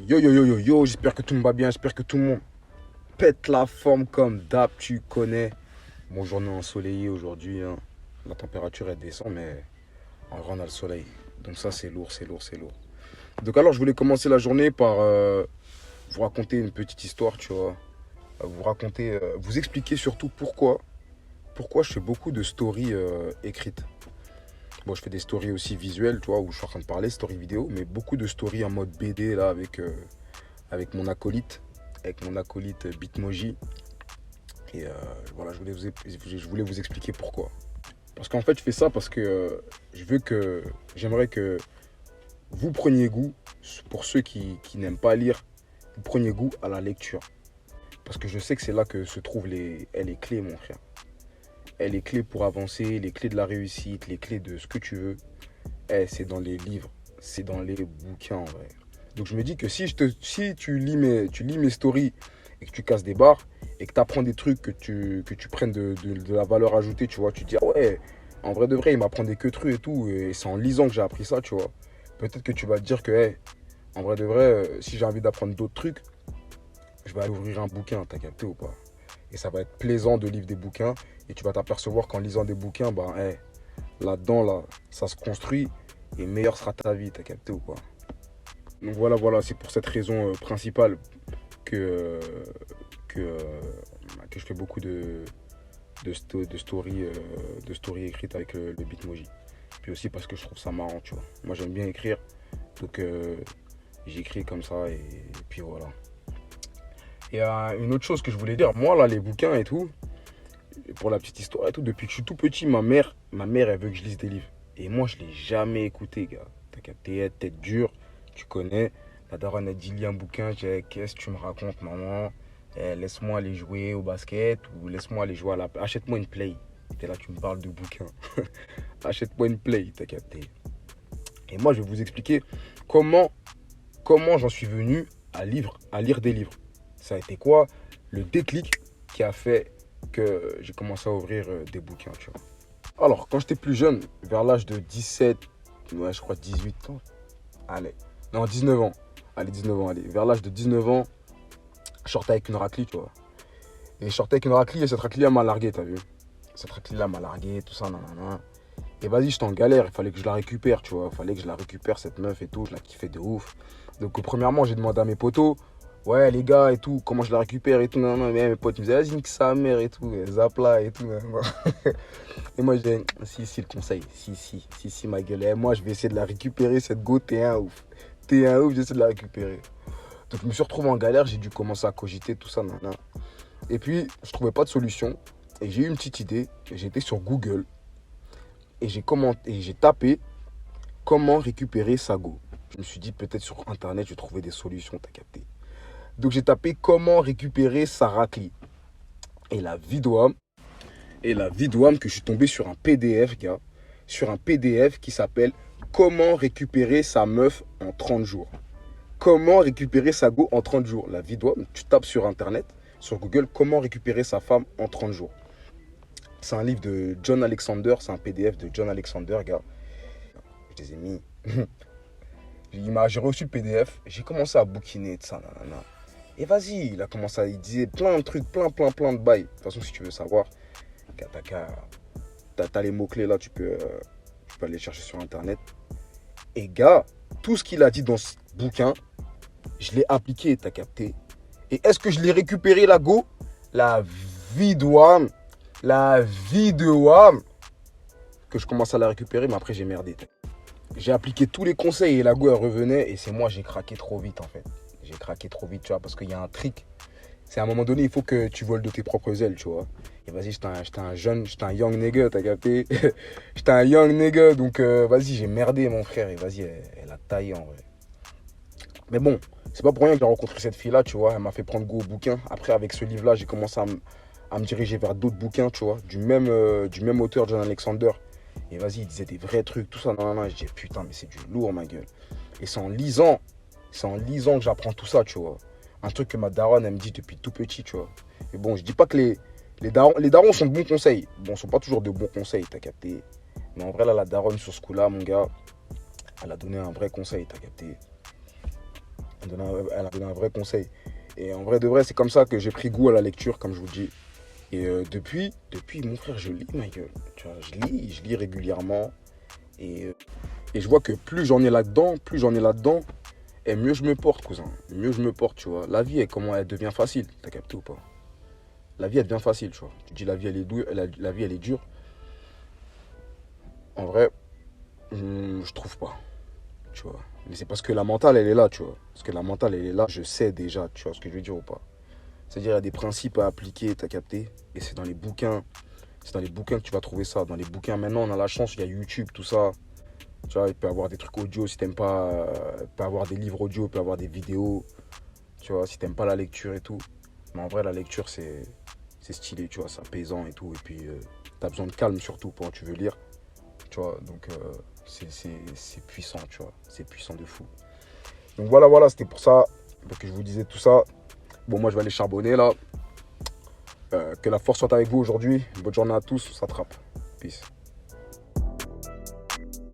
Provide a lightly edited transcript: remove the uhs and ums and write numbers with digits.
Yo yo yo yo yo, j'espère que tout le monde va bien, j'espère que tout le monde pète la forme comme d'hab, tu connais. Bon, journée ensoleillée aujourd'hui, hein. La température elle descend, mais en vrai on a le soleil. Donc ça c'est lourd, c'est lourd, c'est lourd. Donc alors je voulais commencer la journée par vous raconter une petite histoire, tu vois. Vous raconter, vous expliquer surtout pourquoi je fais beaucoup de stories écrites. Bon, je fais des stories aussi visuelles, tu vois, où je suis en train de parler, stories vidéo, mais beaucoup de stories en mode BD là avec mon acolyte, Bitmoji. Et voilà, je voulais vous expliquer pourquoi. Parce qu'en fait, je fais ça parce que j'aimerais que vous preniez goût, pour ceux qui n'aiment pas lire, vous preniez goût à la lecture. Parce que je sais que c'est là que se trouvent les clés, mon frère. Les clés pour avancer, les clés de la réussite, les clés de ce que tu veux. C'est dans les livres, c'est dans les bouquins en vrai. Donc je me dis que si tu lis mes stories et que tu casses des barres et que tu apprends des trucs, que tu prennes de la valeur ajoutée, tu vois, tu te dis, ah ouais, en vrai de vrai, il m'apprend des queutrues et tout, et c'est en lisant que j'ai appris ça, tu vois. Peut-être que tu vas te dire que, hey, en vrai de vrai, si j'ai envie d'apprendre d'autres trucs, je vais aller ouvrir un bouquin, t'as capté ou pas? Et ça va être plaisant de lire des bouquins, et tu vas t'apercevoir qu'en lisant des bouquins, bah, hey, là-dedans, là, ça se construit, et meilleure sera ta vie, t'as capté ou pas? Donc voilà, c'est pour cette raison principale que, euh, que, euh, que je fais beaucoup de stories écrites avec le Bitmoji. Puis aussi parce que je trouve ça marrant, tu vois. Moi j'aime bien écrire, donc j'écris comme ça et puis voilà. Et une autre chose que je voulais dire, moi là les bouquins et tout, pour la petite histoire et tout, depuis que je suis tout petit, ma mère elle veut que je lise des livres. Et moi je l'ai jamais écouté, gars. T'as capté, tête dure, tu connais. La daronne a dit lis un bouquin, j'ai dit qu'est-ce que tu me racontes maman? Laisse-moi aller jouer au basket ou laisse-moi aller jouer à la... Achète-moi une play. T'es là, tu me parles de bouquin. Achète-moi une play, t'as capté. Et moi, je vais vous expliquer comment, comment j'en suis venu à lire des livres. Ça a été quoi le déclic qui a fait que j'ai commencé à ouvrir des bouquins, tu vois. Alors, quand j'étais plus jeune, vers l'âge de 17, ouais, je crois 18 ans, allez, non, 19 ans, allez, 19 ans, allez, vers l'âge de 19 ans, je sortais avec une raclée, tu vois. Et je sortais avec une raclée et cette raclée, elle m'a largué, t'as vu? Cette raclée-là m'a largué, tout ça, nanana. Et vas-y, j'étais en galère, il fallait que je la récupère, tu vois. Il fallait que je la récupère, cette meuf et tout, je la kiffais de ouf. Donc, premièrement, j'ai demandé à mes potos, ouais, les gars et tout, comment je la récupère et tout, nanana. Mais mes potes, ils me disaient, vas-y, nique sa mère et tout, zapla et tout, nanana. Et moi, je disais, si, le conseil, si, ma gueule. Et moi, je vais essayer de la récupérer, cette go, t'es un ouf. T'es un ouf, j'essaie de la récupérer. Donc, je me suis retrouvé en galère, j'ai dû commencer à cogiter, tout ça, nanana. Et puis, je trouvais pas de solution. Et j'ai eu une petite idée. J'ai été sur Google et j'ai tapé comment récupérer sa go. Je me suis dit peut-être sur internet je vais trouver des solutions, t'as capté. Donc j'ai tapé comment récupérer sa raclée. Et la vidéo que je suis tombé sur un PDF, gars, sur un PDF qui s'appelle comment récupérer sa meuf en 30 jours. Comment récupérer sa go en 30 jours. La vidéo, tu tapes sur internet, sur Google, comment récupérer sa femme en 30 jours. C'est un livre de John Alexander, c'est un PDF de John Alexander, gars. Je les ai mis. J'ai reçu le PDF, j'ai commencé à bouquiner de ça, nanana. Et vas-y, il disait plein de trucs, plein de bails. De toute façon, si tu veux savoir, t'as les mots-clés là, tu peux aller chercher sur internet. Et gars, tout ce qu'il a dit dans ce bouquin, je l'ai appliqué, t'as capté. Et est-ce que je l'ai récupéré la go? La vie de Wam, la vie de Wam, que je commence à la récupérer, mais après j'ai merdé. J'ai appliqué tous les conseils et la go elle revenait et c'est moi j'ai craqué trop vite en fait. J'ai craqué trop vite, tu vois, parce qu'il y a un trick. C'est à un moment donné, il faut que tu voles de tes propres ailes, tu vois. Et vas-y, j'étais un young nigga, t'as capté? J'étais un young nigga, donc vas-y, j'ai merdé mon frère et vas-y, elle a taillé en vrai. Mais bon, c'est pas pour rien que j'ai rencontré cette fille-là, tu vois. Elle m'a fait prendre goût au bouquin. Après, avec ce livre-là, j'ai commencé à me diriger vers d'autres bouquins, tu vois, du même auteur, John Alexander. Et vas-y, il disait des vrais trucs, tout ça. Non, non, non. Je dis, putain, mais c'est du lourd, ma gueule. Et c'est en lisant que j'apprends tout ça, tu vois. Un truc que ma daronne, elle me dit depuis tout petit, tu vois. Et bon, je dis pas que les darons sont de bons conseils. Bon, ce sont pas toujours de bons conseils, t'as capté. Mais en vrai, là, la daronne, sur ce coup-là, mon gars, elle a donné un vrai conseil, t'as capté. Elle a donné un vrai conseil. Et en vrai de vrai, c'est comme ça que j'ai pris goût à la lecture, comme je vous dis. Et depuis, mon frère, je lis, ma gueule. Tu vois, je lis régulièrement. Et je vois que plus j'en ai là-dedans, et mieux je me porte, cousin. Mieux je me porte, tu vois. La vie, elle devient facile. T'as capté ou pas? La vie, elle devient facile, tu vois. Tu dis la vie, elle est dure, la vie, elle est dure. En vrai, je trouve pas, tu vois. Mais c'est parce que la mentale, elle est là, tu vois. Parce que la mentale, elle est là, je sais déjà, tu vois ce que je veux dire ou pas. C'est-à-dire, il y a des principes à appliquer, t'as capté. Et c'est dans les bouquins. C'est dans les bouquins que tu vas trouver ça. Dans les bouquins, maintenant, on a la chance, il y a YouTube, tout ça. Tu vois, il peut y avoir des trucs audio si t'aimes pas. Il peut y avoir des livres audio, il peut y avoir des vidéos. Tu vois, si t'aimes pas la lecture et tout. Mais en vrai, la lecture, c'est stylé, tu vois, c'est apaisant et tout. Et puis, t'as besoin de calme surtout quand tu veux lire. Tu vois, donc c'est puissant, tu vois. C'est puissant de fou. Donc voilà, c'était pour ça que je vous disais tout ça. Bon, moi, je vais aller charbonner là. Que la force soit avec vous aujourd'hui. Bonne journée à tous, on s'attrape. Peace.